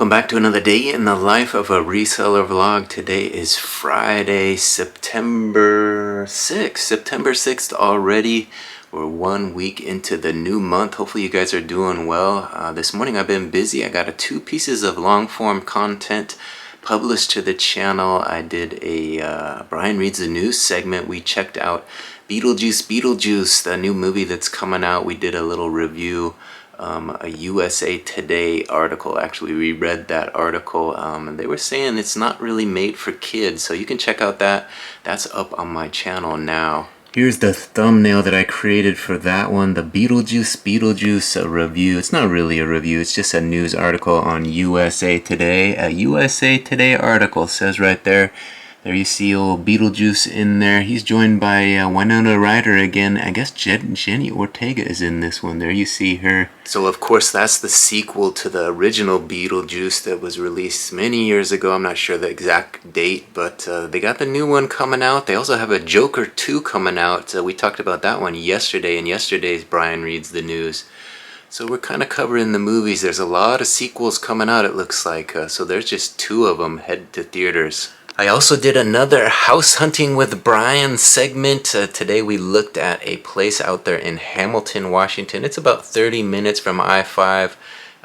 Welcome back to another day in the life of a reseller vlog. Today is Friday, September 6th. September 6th already. We're 1 week into the new month. Hopefully you guys are doing well. This morning I've been busy. I got two pieces of long form content published to the channel. I did a Brian Reads the News segment. We checked out Beetlejuice, the new movie that's coming out. We did a little review. A USA Today article. Actually, we read that article, and they were saying it's not really made for kids, so you can check out that. That's up on my channel now. Here's the thumbnail that I created for that one, the Beetlejuice review. It's not really a review, it's just a news article on USA Today. A USA Today article says right there. There you see old Beetlejuice in there. He's joined by Winona Ryder again. I guess Jenny Ortega is in this one. There you see her. So of course that's the sequel to the original Beetlejuice that was released many years ago. I'm not sure the exact date, but they got the new one coming out. They also have a Joker 2 coming out. We talked about that one yesterday, and yesterday's Brian Reads the News. So we're kind of covering the movies. There's a lot of sequels coming out, it looks like. So there's just two of them headed to theaters. I also did another House Hunting with Brian segment. Today we looked at a place out there in Hamilton, Washington. It's about 30 minutes from I-5.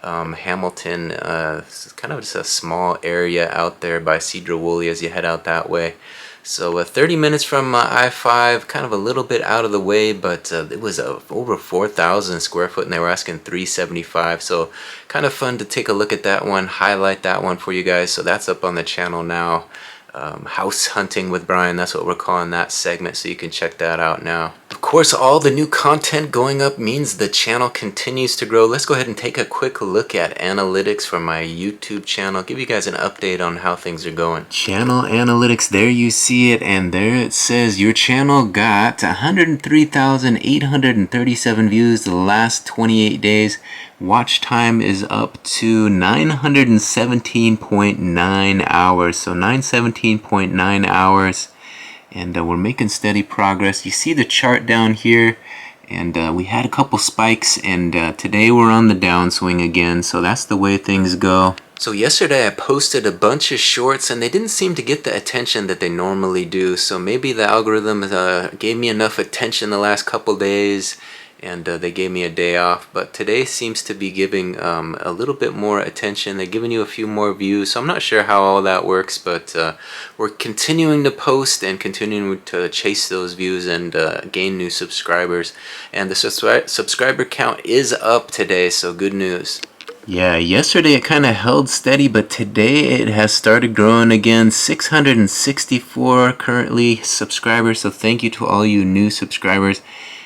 Hamilton, it's kind of just a small area out there by Cedar Woolley as you head out that way. So 30 minutes from I-5, kind of a little bit out of the way, but it was over 4,000 square foot, and they were asking $375. So kind of fun to take a look at that one, highlight that one for you guys. So that's up on the channel now. House Hunting with Brian, that's what we're calling that segment, so you can check that out now. Of course, all the new content going up means the channel continues to grow. Let's go ahead and take a quick look at analytics for my YouTube channel. Give you guys an update on how things are going. Channel analytics, there you see it, and there it says your channel got 103,837 views the last 28 days. Watch time is up to 917.9 hours, so 917.9 hours, and we're making steady progress. You see the chart down here, and we had a couple spikes, and today we're on the downswing again, so that's the way things go. So yesterday I posted a bunch of shorts, and they didn't seem to get the attention that they normally do, so maybe the algorithm gave me enough attention the last couple days, and they gave me a day off. But today seems to be giving a little bit more attention. They're giving you a few more views, so I'm not sure how all that works, but we're continuing to post and continuing to chase those views and gain new subscribers. And the subscriber count is up today, so good news. Yeah, yesterday it kind of held steady, but today it has started growing again. 664 currently subscribers, so thank you to all you new subscribers.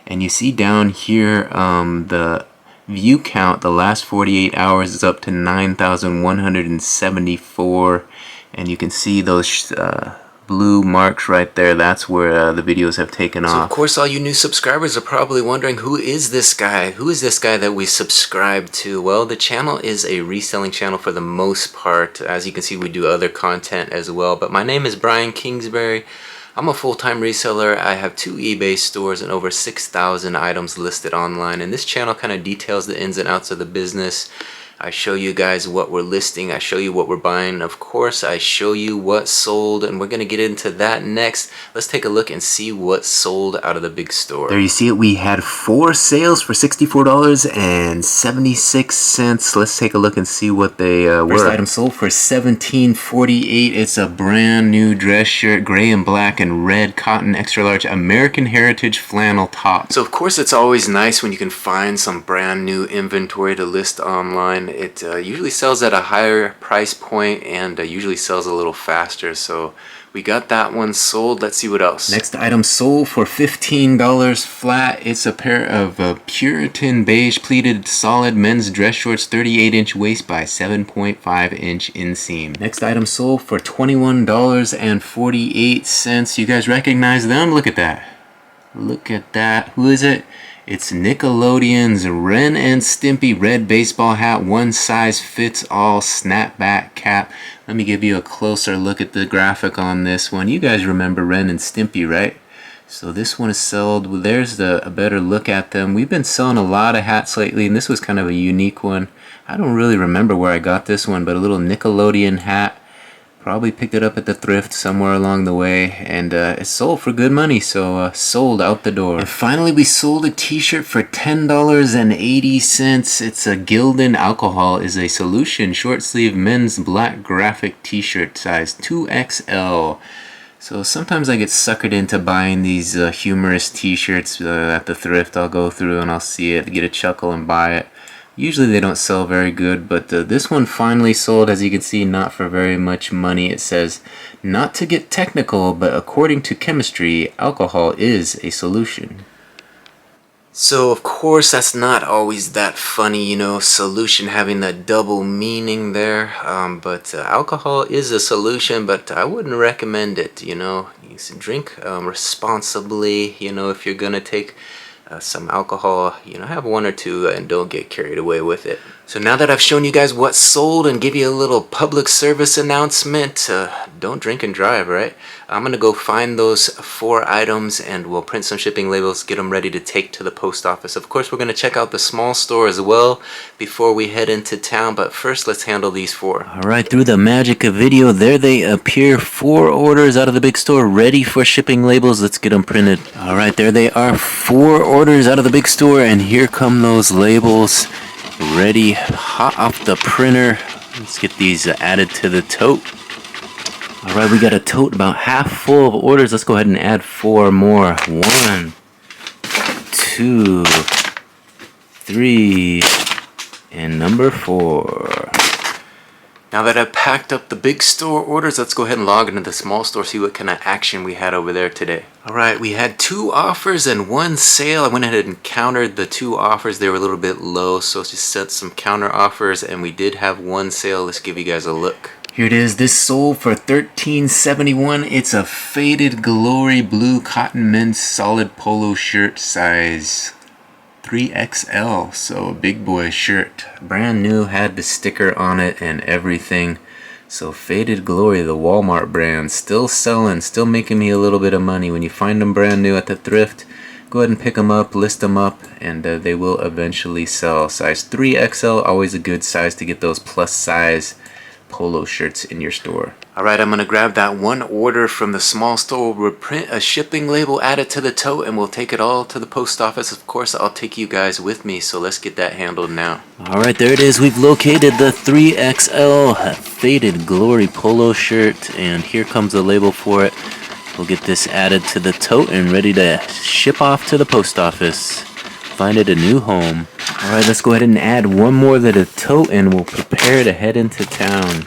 And you see down here the view count the last 48 hours is up to 9,174, and you can see those blue marks right there. That's where the videos have taken off. So of course all you new subscribers are probably wondering, who is this guy? Who is this guy that we subscribe to? Well, the channel is a reselling channel for the most part. As you can see, we do other content as well, but my name is Brian Kingsbury. I'm a full-time reseller. I have 2 eBay stores and over 6,000 items listed online, and this channel kind of details the ins and outs of the business. I show you guys what we're listing, I show you what we're buying, of course I show you what sold, and we're going to get into that next. Let's take a look and see what sold out of the big store. There you see it, we had 4 sales for $64.76. Let's take a look and see what they were. First item sold for $17.48. It's a brand new dress shirt, gray and black and red cotton extra large American Heritage flannel top. So of course it's always nice when you can find some brand new inventory to list online. It usually sells at a higher price point and usually sells a little faster, so we got that one sold. Let's see what else. Next item sold for $15 flat. It's a pair of Puritan beige pleated solid men's dress shorts, 38-inch waist by 7.5-inch inseam. Next item sold for $21.48. You guys recognize them? Look at that. Look at that. Who is it? It's Nickelodeon's Ren and Stimpy red baseball hat, one size fits all snapback cap. Let me give you a closer look at the graphic on this one. You guys remember Ren and Stimpy, right? So this one is sold. There's a better look at them. We've been selling a lot of hats lately, and this was kind of a unique one. I don't really remember where I got this one, but a little Nickelodeon hat. Probably picked it up at the thrift somewhere along the way, and it sold for good money, so sold out the door. And finally we sold a t-shirt for $10.80. It's a Gildan Alcohol is a Solution short sleeve men's black graphic t-shirt size 2XL. So sometimes I get suckered into buying these humorous t-shirts at the thrift. I'll go through and I'll see it, get a chuckle and buy it. Usually they don't sell very good, but this one finally sold, as you can see, not for very much money. It says, not to get technical, but according to chemistry, alcohol is a solution. So, of course, that's not always that funny, you know, solution having that double meaning there. But alcohol is a solution, but I wouldn't recommend it, you know. You should drink responsibly, you know, if you're going to take some alcohol, you know, have one or two and don't get carried away with it. So now that I've shown you guys what sold and give you a little public service announcement, don't drink and drive, right? I'm gonna go find those 4 items and we'll print some shipping labels, get them ready to take to the post office. Of course, we're gonna check out the small store as well before we head into town, but first let's handle these 4. All right, through the magic of video, there they appear. 4 orders out of the big store ready for shipping labels. Let's get them printed. All right, there they are, 4 orders out of the big store, and here come those labels. Ready, hot off the printer. Let's get these added to the tote. All right, we got a tote about half full of orders. Let's go ahead and add 4 more. 1, 2, 3, and number 4. Now that I've packed up the big store orders, let's go ahead and log into the small store, see what kind of action we had over there today. All right, we had 2 offers and 1 sale. I went ahead and countered the 2 offers. They were a little bit low, so just set some counter offers, and we did have 1 sale. Let's give you guys a look. Here it is. This sold for $13.71. It's a Faded Glory blue cotton men's solid polo shirt size 3XL, so a big boy shirt. Brand new, had the sticker on it and everything. So Faded Glory, the Walmart brand, still selling, still making me a little bit of money. When you find them brand new at the thrift, go ahead and pick them up, list them up, and they will eventually sell. Size 3XL, always a good size to get those plus size polo shirts in your store. Alright, I'm gonna grab that 1 order from the small store. We'll print a shipping label, add it to the tote, and we'll take it all to the post office. Of course, I'll take you guys with me, so let's get that handled now. Alright, there it is. We've located the 3XL Faded Glory polo shirt, and here comes the label for it. We'll get this added to the tote and ready to ship off to the post office. Find it a new home. Alright, let's go ahead and add 1 more to the tote and we'll prepare to head into town.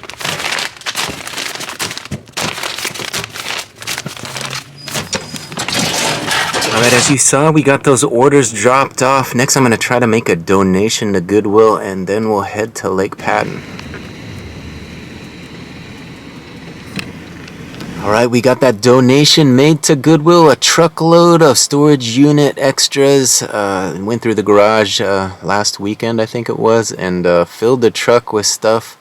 Alright, as you saw, we got those orders dropped off. Next, I'm going to try to make a donation to Goodwill, and then we'll head to Lake Padden. Alright, we got that donation made to Goodwill, a truckload of storage unit extras. Went through the garage last weekend, I think it was, and filled the truck with stuff.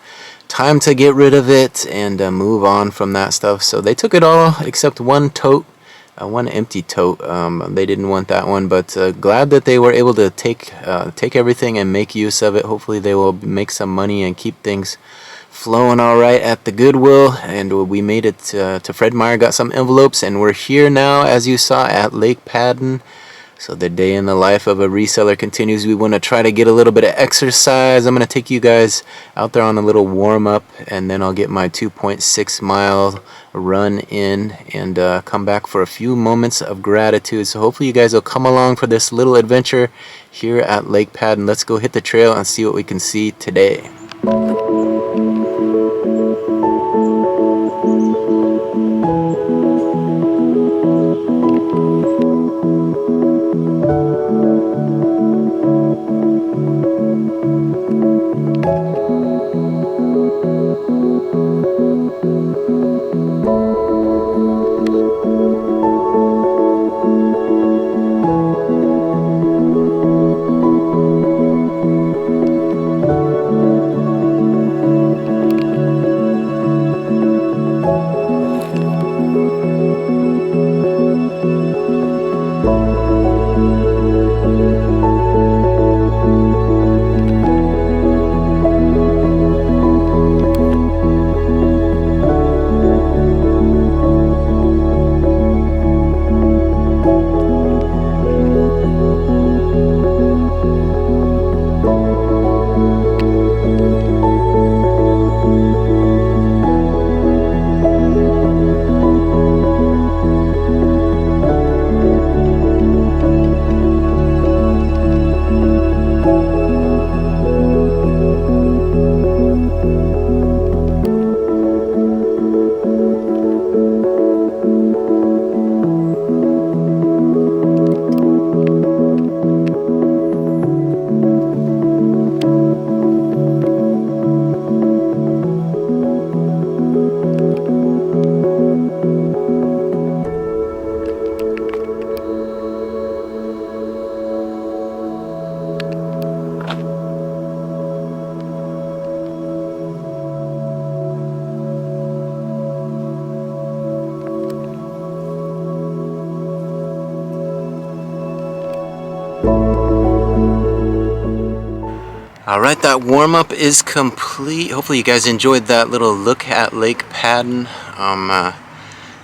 Time to get rid of it and move on from that stuff. So they took it all except 1 tote, 1 empty tote. They didn't want that one, but glad that they were able to take everything and make use of it. Hopefully they will make some money and keep things flowing all right at the Goodwill. And we made it to Fred Meyer, got some envelopes, and we're here now, as you saw, at Lake Padden. So the day in the life of a reseller continues. We want to try to get a little bit of exercise. I'm going to take you guys out there on a little warm-up, and then I'll get my 2.6-mile run in and come back for a few moments of gratitude. So hopefully you guys will come along for this little adventure here at Lake Padden. Let's go hit the trail and see what we can see today. Alright, that warm-up is complete. Hopefully you guys enjoyed that little look at Lake Padden. I'm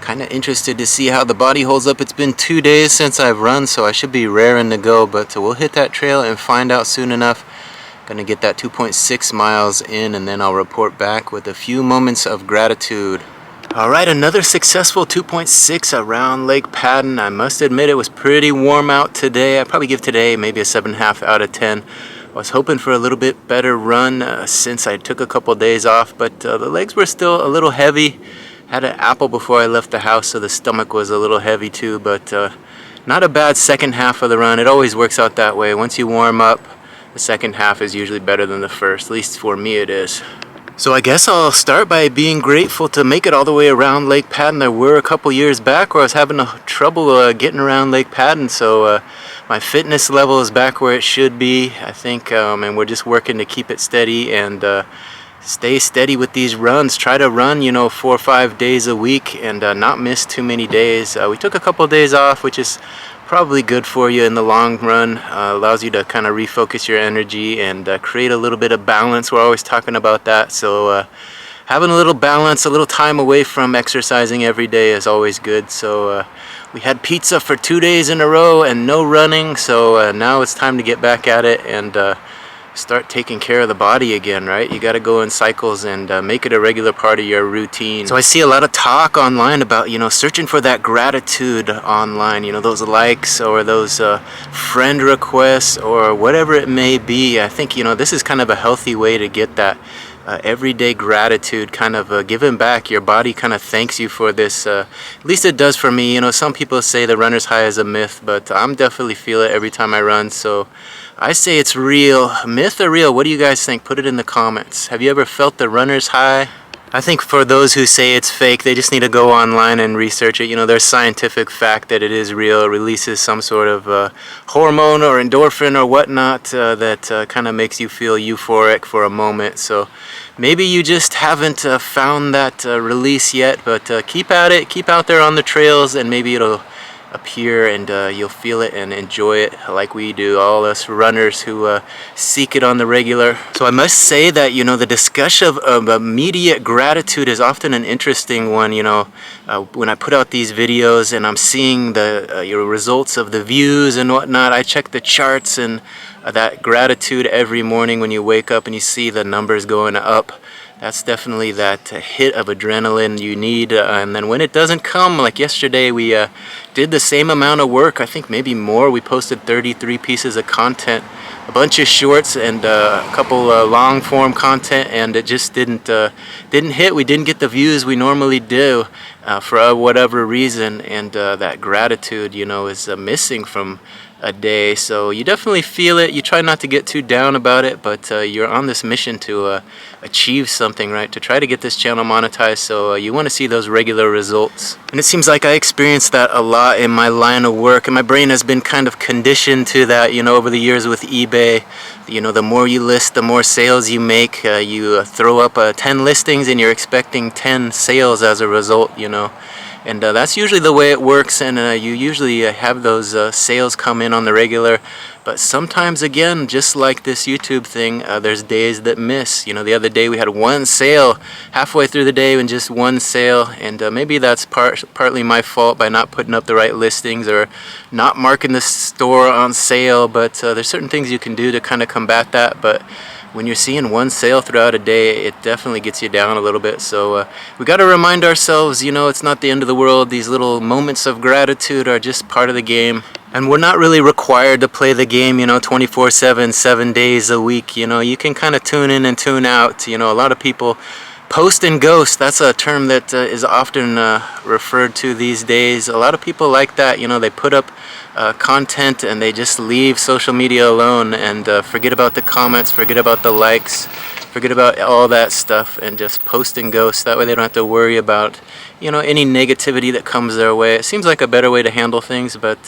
kind of interested to see how the body holds up. It's been 2 days since I've run, so I should be raring to go, but we'll hit that trail and find out soon enough. Gonna get that 2.6 miles in, and then I'll report back with a few moments of gratitude. Alright, another successful 2.6 around Lake Padden. I must admit it was pretty warm out today. I'd probably give today maybe a 7.5 out of 10. I was hoping for a little bit better run since I took a couple days off, but the legs were still a little heavy. Had an apple before I left the house, so the stomach was a little heavy too, but not a bad second half of the run. It always works out that way. Once you warm up, the second half is usually better than the first. At least for me it is. So I guess I'll start by being grateful to make it all the way around Lake Padden. There were a couple years back where I was having trouble getting around Lake Padden, so my fitness level is back where it should be, I think, and we're just working to keep it steady and stay steady with these runs. Try to run, 4 or 5 days a week and not miss too many days. We took a couple of days off, which is probably good for you in the long run. Allows you to kind of refocus your energy and create a little bit of balance. We're always talking about that, so having a little balance, a little time away from exercising every day is always good. So we had pizza for 2 days in a row and no running, so now it's time to get back at it and start taking care of the body again, right? You got to go in cycles and make it a regular part of your routine. So I see a lot of talk online about, searching for that gratitude online, those likes or those friend requests or whatever it may be. I think, this is kind of a healthy way to get that everyday gratitude, kind of giving back. Your body kind of thanks you for this. At least it does for me. Some people say the runner's high is a myth, but I'm definitely feel it every time I run. So I say it's real. Myth or real? What do you guys think? Put it in the comments. Have you ever felt the runner's high? I think for those who say it's fake, they just need to go online and research it. There's scientific fact that it is real. It releases some sort of hormone or endorphin or whatnot that kind of makes you feel euphoric for a moment. So maybe you just haven't found that release yet, but keep at it. Keep out there on the trails, and maybe it'll appear and you'll feel it and enjoy it like we do, all us runners who seek it on the regular. So I must say that the discussion of immediate gratitude is often an interesting one. When I put out these videos and I'm seeing the results of the views and whatnot, I check the charts and that gratitude every morning when you wake up and you see the numbers going up. That's definitely that hit of adrenaline you need. And then when it doesn't come, like yesterday, we did the same amount of work, I think maybe more. We posted 33 pieces of content, a bunch of shorts and a couple long form content, and it just didn't hit. We didn't get the views we normally do for whatever reason, and that gratitude, is missing from a day. So you definitely feel it. You try not to get too down about it, but you're on this mission to achieve something, right? To try to get this channel monetized, so you want to see those regular results. And it seems like I experienced that a lot in my line of work, and my brain has been kind of conditioned to that, over the years with eBay. The more you list, the more sales you make. You throw up 10 listings and you're expecting 10 sales as a result, And that's usually the way it works, and you usually have those sales come in on the regular. But sometimes, again, just like this YouTube thing, there's days that miss. The other day we had one sale halfway through the day and just one sale, and maybe that's partly my fault by not putting up the right listings or not marking the store on sale. But there's certain things you can do to kind of combat that. But when you're seeing one sale throughout a day, it definitely gets you down a little bit. So we got to remind ourselves, it's not the end of the world. These little moments of gratitude are just part of the game. And we're not really required to play the game, 24/7, 7 days a week. You can kind of tune in and tune out. A lot of people post and ghost. That's a term that is often referred to these days. A lot of people like that. They put up content and they just leave social media alone and forget about the comments, forget about the likes, forget about all that stuff, and just post and ghost. That way they don't have to worry about any negativity that comes their way. It seems like a better way to handle things, but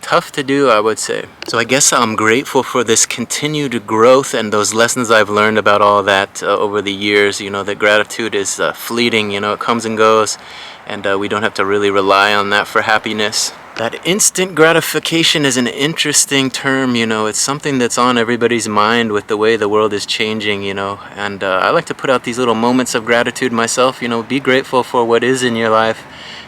tough to do, I would say. So I guess I'm grateful for this continued growth and those lessons I've learned about all that over the years. That gratitude is fleeting. It comes and goes, and we don't have to really rely on that for happiness. That instant gratification is an interesting term, you know. It's something that's on everybody's mind with the way the world is changing, you know. And I like to put out these little moments of gratitude myself, you know. Be grateful for what is in your life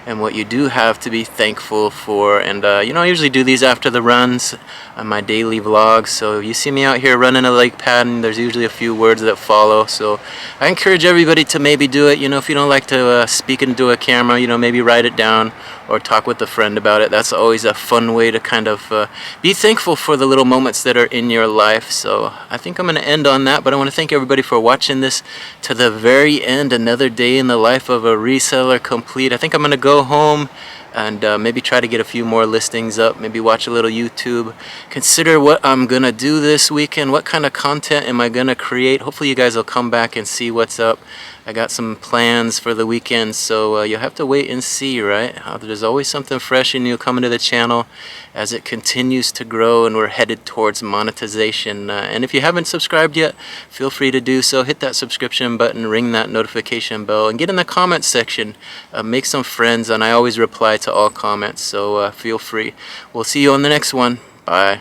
and what you do have to be thankful for. And, you know, I usually do these after the runs on my daily vlogs. So you see me out here running a Lake Padden, there's usually a few words that follow. So I encourage everybody to maybe do it. You know, if you don't like to speak into a camera, you know, maybe write it down or talk with a friend about it. That's always a fun way to kind of be thankful for the little moments that are in your life. So I think I'm going to end on that, but I want to thank everybody for watching this to the very end. Another day in the life of a reseller complete. I think I'm going to go home and maybe try to get a few more listings up, maybe watch a little YouTube, consider what I'm gonna do this weekend, what kind of content am I gonna create. Hopefully you guys will come back and see what's up. I got some plans for the weekend, so you'll have to wait and see, right? There's always something fresh and new coming to the channel as it continues to grow and we're headed towards monetization. And if you haven't subscribed yet, feel free to do so. Hit that subscription button, ring that notification bell, and get in the comments section. Make some friends, and I always reply to all comments, so feel free. We'll see you on the next one. Bye.